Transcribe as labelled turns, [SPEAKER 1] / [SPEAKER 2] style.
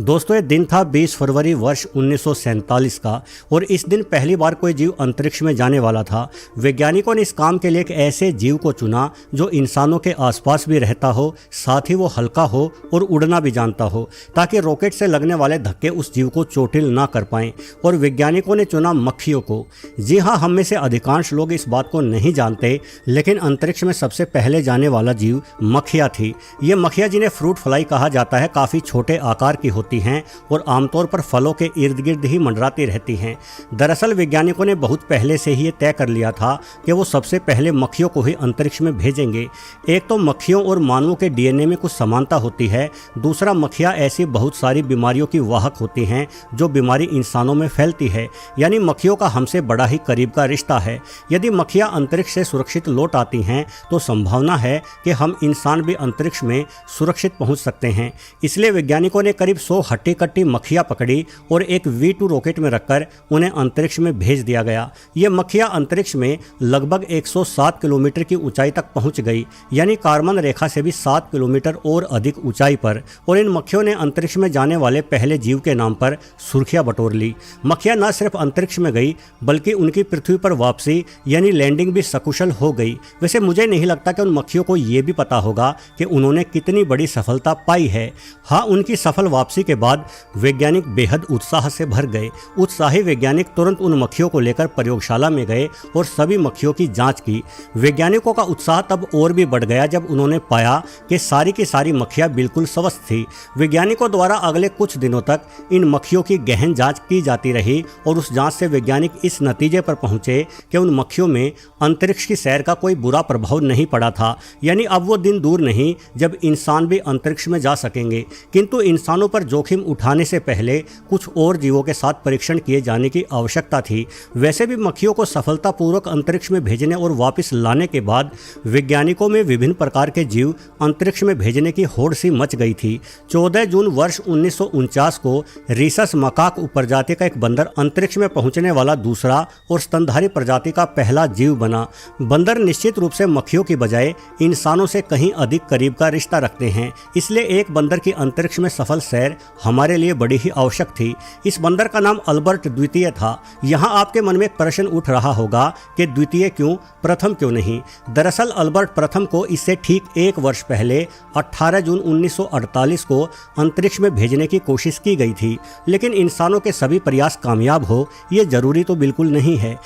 [SPEAKER 1] दोस्तों, ये दिन था 20 फरवरी वर्ष 1947 का और इस दिन पहली बार कोई जीव अंतरिक्ष में जाने वाला था। वैज्ञानिकों ने इस काम के लिए एक ऐसे जीव को चुना जो इंसानों के आसपास भी रहता हो, साथ ही वो हल्का हो और उड़ना भी जानता हो, ताकि रॉकेट से लगने वाले धक्के उस जीव को चोटिल ना कर पाएं। और वैज्ञानिकों ने चुना मक्खियों को। जी हाँ, हम में से अधिकांश लोग इस बात को नहीं जानते, लेकिन अंतरिक्ष में सबसे पहले जाने वाला जीव मक्खियाँ थी। ये मक्खियाँ, जिन्हें फ्रूट फ्लाई कहा जाता है, काफ़ी छोटे आकार की होती हैं और आमतौर पर फलों के इर्द गिर्द ही मंडराती रहती हैं। दरअसल वैज्ञानिकों ने बहुत पहले से ही ये तय कर लिया था कि वो सबसे पहले मक्खियों को ही अंतरिक्ष में भेजेंगे। एक तो मक्खियों और मानवों के डीएनए में कुछ समानता होती है, दूसरा मक्खियाँ ऐसी बहुत सारी बीमारियों की वाहक होती हैं जो बीमारी इंसानों में फैलती है, यानी मक्खियों का हमसे बड़ा ही करीब का रिश्ता है। यदि मक्खियाँ अंतरिक्ष से सुरक्षित लौट आती हैं तो संभावना है कि हम इंसान भी अंतरिक्ष में सुरक्षित पहुँच सकते हैं। इसलिए वैज्ञानिकों ने करीब 100 हट्टी कट्टी मक्खियाँ पकड़ी और एक V2 रॉकेट में रखकर उन्हें अंतरिक्ष में भेज दिया गया। ये मक्खियाँ अंतरिक्ष में लगभग 107 किलोमीटर की ऊंचाई तक पहुंच गई, यानी कार्बन रेखा से भी 7 किलोमीटर और अधिक ऊंचाई पर। और इन मक्खियों ने अंतरिक्ष में जाने वाले पहले जीव के नाम पर सुर्खियाँ बटोर ली। मक्खियाँ न सिर्फ अंतरिक्ष में गई, बल्कि उनकी पृथ्वी पर वापसी यानी लैंडिंग भी सकुशल हो गई। वैसे मुझे नहीं लगता कि उन मक्खियों को ये भी पता होगा कि उन्होंने कितनी बड़ी सफलता पाई है। हाँ, उनकी सफल वापसी के बाद वैज्ञानिक बेहद उत्साह से भर गए। उत्साही वैज्ञानिक तुरंत उन मक्खियों को लेकर प्रयोगशाला में गए और सभी मक्खियों की जांच की। वैज्ञानिकों का उत्साह तब और भी बढ़ गया जब उन्होंने पाया कि सारी की सारी मक्खियां बिल्कुल स्वस्थ थी। वैज्ञानिकों द्वारा अगले कुछ दिनों तक इन मक्खियों की गहन जांच की जाती रही और उस जांच से वैज्ञानिक इस नतीजे पर पहुंचे कि उन मक्खियों में अंतरिक्ष की सैर का कोई बुरा प्रभाव नहीं पड़ा था। यानी अब वो दिन दूर नहीं जब इंसान भी अंतरिक्ष में जा सकेंगे। किंतु इंसानों पर जोखिम उठाने से पहले कुछ और जीवों के साथ परीक्षण किए जाने की आवश्यकता थी। वैसे भी मक्खियों को सफलतापूर्वक अंतरिक्ष में भेजने और वापस लाने के बाद वैज्ञानिकों में विभिन्न प्रकार के जीव अंतरिक्ष में भेजने की होड़ सी मच गई थी। 14 जून वर्ष 1949 को रीसस मकाक उपप्रजाति का एक बंदर अंतरिक्ष में पहुंचने वाला दूसरा और स्तनधारी प्रजाति का पहला जीव बना। बंदर निश्चित रूप से मक्खियों की बजाय इंसानों से कहीं अधिक करीब का रिश्ता रखते हैं, इसलिए एक बंदर की अंतरिक्ष में सफल सैर हमारे लिए बड़ी ही आवश्यक थी। इस बंदर का नाम अल्बर्ट द्वितीय था। यहाँ आपके मन में एक प्रश्न उठ रहा होगा कि द्वितीय क्यों, प्रथम क्यों नहीं? दरअसल अल्बर्ट प्रथम को इससे ठीक 1 वर्ष पहले 18 जून 1948 को अंतरिक्ष में भेजने की कोशिश की गई थी, लेकिन इंसानों के सभी प्रयास कामयाब हो ये जरूरी तो बिल्कुल नहीं है।